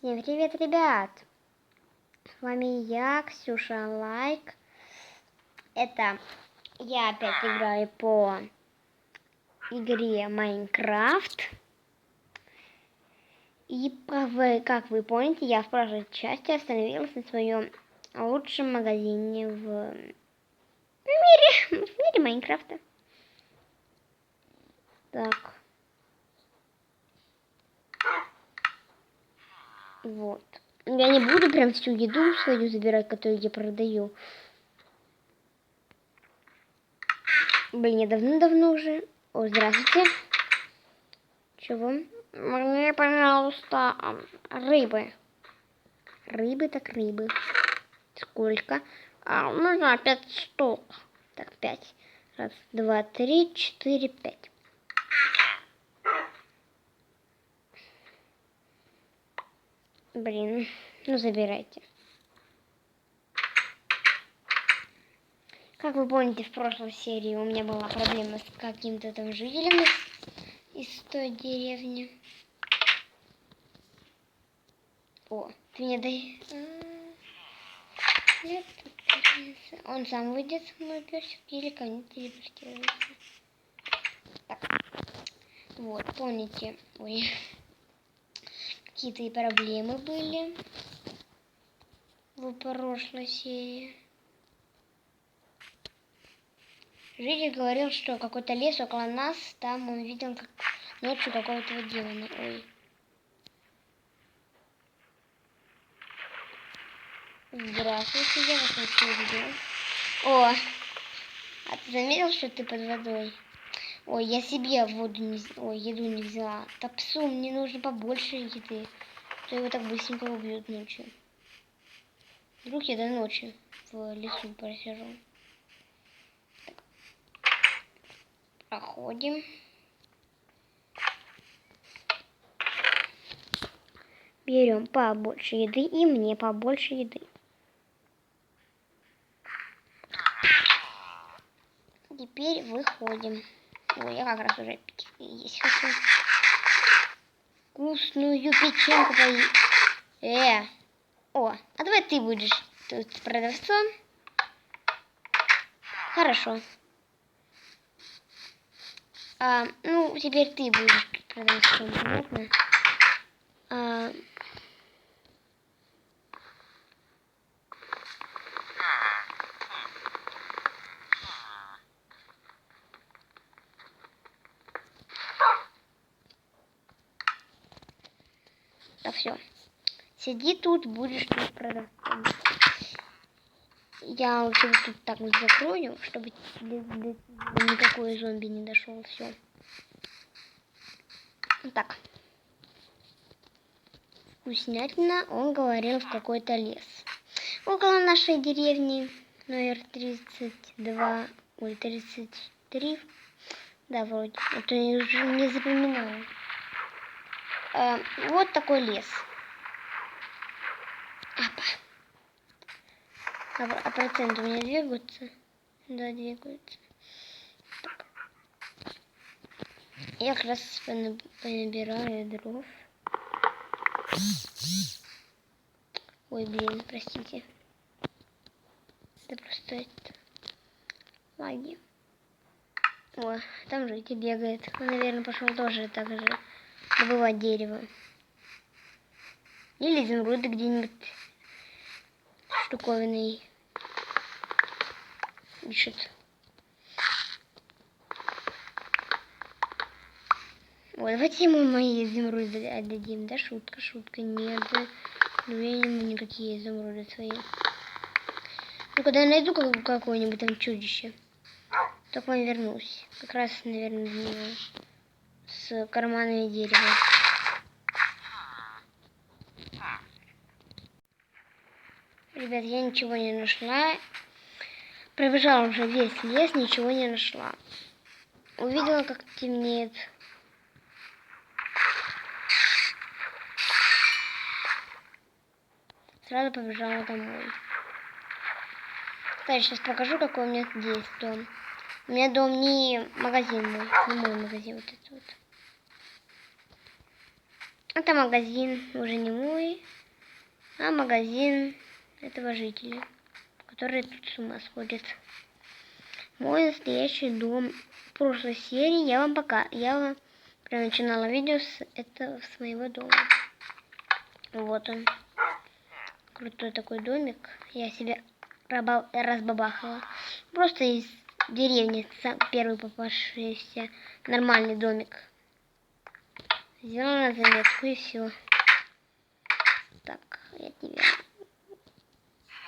Всем привет, ребят! С вами я, Ксюша Лайк. Это я опять играю по игре Майнкрафт. И как вы помните, я в прошлой части остановилась на своем лучшем магазине в мире Майнкрафта. Так. Вот. Я не буду прям всю еду свою забирать, которую я продаю. Блин, я давно уже. О, здравствуйте. Чего? Мне, пожалуйста, рыбы. Рыбы так рыбы. Сколько? Нужно 5 штук. Так, 5. Раз, два, три, 4, 5. Блин, ну забирайте. Как вы помните, в прошлой серии у меня была проблема с каким-то там жителем из той деревни. О, ты мне дай... Нет, он сам выйдет, мой песик, или ко мне телепортируется. Так, вот, помните, ой, какие-то и проблемы были в прошлой серии. Житель говорил, что какой-то лес около нас, там он видел как ночью какого-то демона. Ой. Здравствуйте, я вас ничего не видел. О, а ты заметил, что ты под водой? Ой, я себе воду не... Ой, еду не взяла. Да псу, мне нужно побольше еды. А то его так быстренько убьют ночью. Вдруг я до ночи в лесу просижу. Проходим. Берем побольше еды и мне побольше еды. Теперь выходим. Ой, я как раз уже есть хочу. Вкусную печенку поесть. О, а давай ты будешь тут продавцом. Хорошо. Ну, теперь ты будешь продавцом, понятно? Так, все. Сиди тут, будешь тут продавцом. Я лучше вот тут так вот закрою, чтобы никакой зомби не дошел. Все. Так. Вкуснятина, он говорил, в какой-то лес. Около нашей деревни, номер 32, ой, 33. Да, вроде. Это я уже не запоминаю. Вот такой лес. А проценты у меня двигаются? Да, двигаются. Так. Я как раз понабираю дров. Ой, блин, простите. Это просто это... лаги. О, там житель бегает. Он, наверное, пошел тоже так же добывать дерево. Или изумруды где-нибудь штуковиной ищет. Ой, давайте ему мои изумруды отдадим. Да, шутка, шутка. Нет, ну я ему никакие изумруды свои. Ну, когда я найду какое-нибудь там чудище, то к вам вернусь. Как раз, наверное, для него. С карманами дерева. Ребят, я ничего не нашла. Пробежала уже весь лес, ничего не нашла. Увидела, как темнеет. Сразу побежала домой. Кстати, сейчас покажу, какой у меня здесь дом. У меня дом не магазин мой, не мой магазин, вот этот вот. Это магазин, уже не мой, а магазин этого жителя, который тут с ума сходит. Мой настоящий дом. В прошлой серии я вам прям начинала видео с моего дома. Вот он. Крутой такой домик. Я себе разбабахала. Просто из деревни первый попавшийся нормальный домик. Сделала заметку и все. Так, я тебя.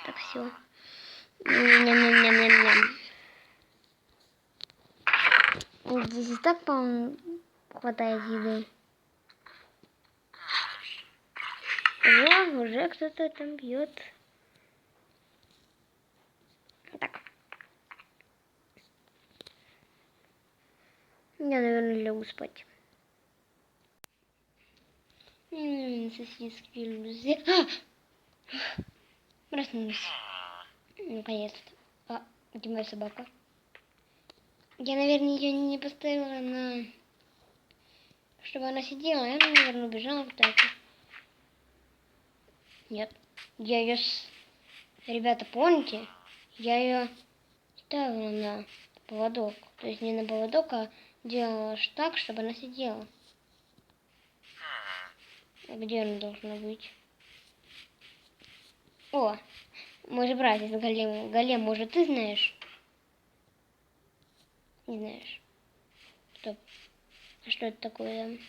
Так, все. Ням-ням-ням-ням-ням. Здесь и так, по-моему, хватает еды. Уже кто-то там бьет. Так. Я, наверное, лягу спать. Сосиски люзе. Проснулась. Наконец-то. Где моя собака? Я, наверное, ее не поставила на... Чтобы она сидела. Я, наверное, убежала куда-то. Нет. Я ее... Ребята, помните? Я ее ставила на поводок. То есть не на поводок, а делала так, чтобы она сидела. Где она должна быть? О, мой же братец Голем. Голем, может, ты знаешь? Не знаешь. Стоп. А что это такое?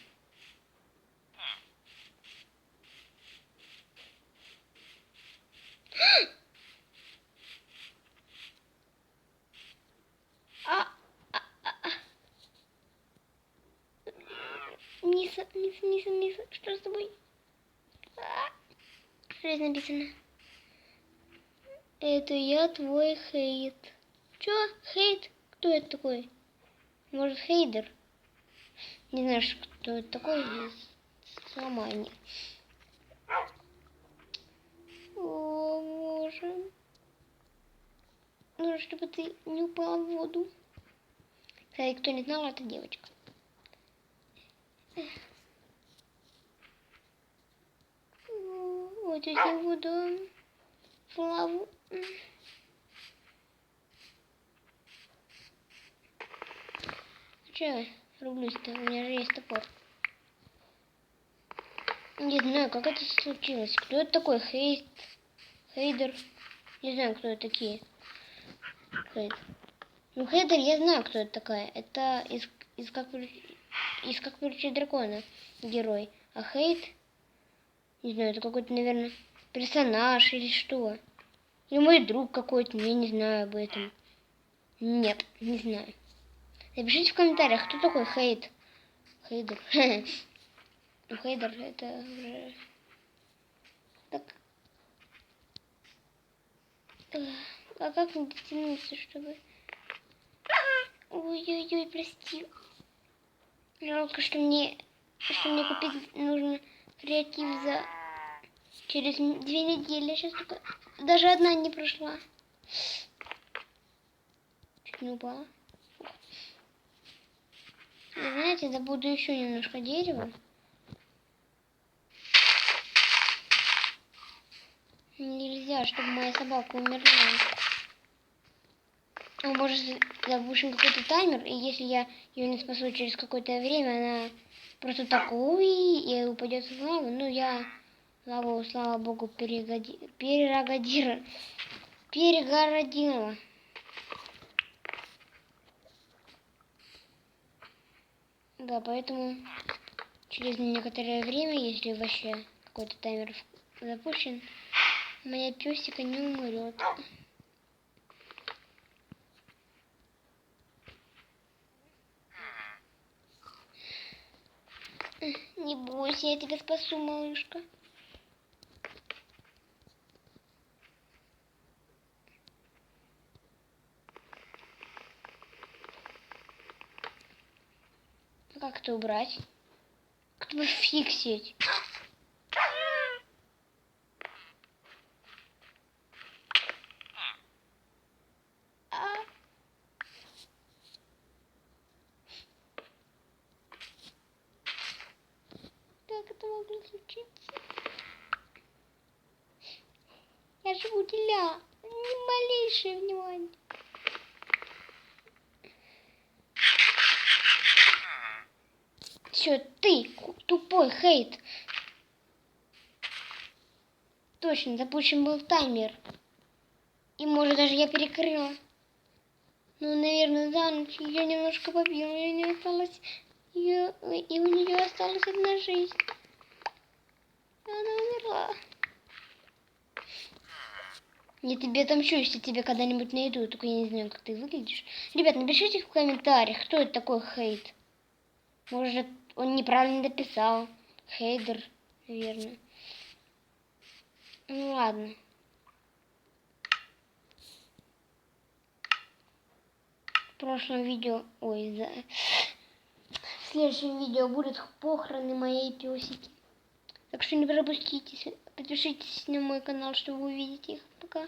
Миса. Что с тобой? Что здесь написано? Это я твой хейт. Чё? Хейт? Кто это такой? Может, хейдер? Не знаешь, кто это такой? Сломай мне. О, боже. Нужно, чтобы ты не упала в воду. Кстати, кто не знал, это девочка. Вот здесь я воду. Славу. Че я рублюсь-то? У меня же есть топор. Не знаю, как это случилось. Кто это такой? Хейдер? Не знаю, кто это такие. Хейдер. Ну, Хейдер, я знаю, кто это такая. Это из как приручить дракона герой. А Хейт, не знаю, это какой-то, наверное, персонаж или что. Или мой друг какой-то, я не знаю об этом. Нет, не знаю. Напишите в комментариях, кто такой Хейдер. Ну, Хейдер, это уже... Так. А как мне дотянуться, чтобы... Ой-ой-ой, прости. Жалко, что мне купить нужно креатив за... Через 2 недели. Сейчас только... Даже одна не прошла. Чуть не упала. И, знаете, добуду еще немножко дерева. Нельзя, чтобы моя собака умерла. А может, запустим какой-то таймер, и если я ее не спасу через какое-то время, она просто так и упадет в лаву. Ну, я лаву, слава богу, перегородила. Да, поэтому через некоторое время, если вообще какой-то таймер запущен, моя песика не умрет. Не бойся, я тебя спасу, малышка. А как это убрать? Как это фиксить? Как это могли уделял ни малейшее внимание. Все, ты тупой хейт. Точно, запущен был таймер. И может даже я перекрыла. Ну, наверное, за ночь ее немножко побила, и у нее осталась одна жизнь. Она умерла. Я тебе отомщу, если тебя когда-нибудь найду, только я не знаю, как ты выглядишь. Ребят, напишите в комментариях, кто это такой хейт. Может, он неправильно дописал. Хейдер, наверное. Ну ладно. В прошлом видео... В следующем видео будут похороны моей пёсики. Так что не пропустите. Подпишитесь на мой канал, чтобы увидеть их. Пока.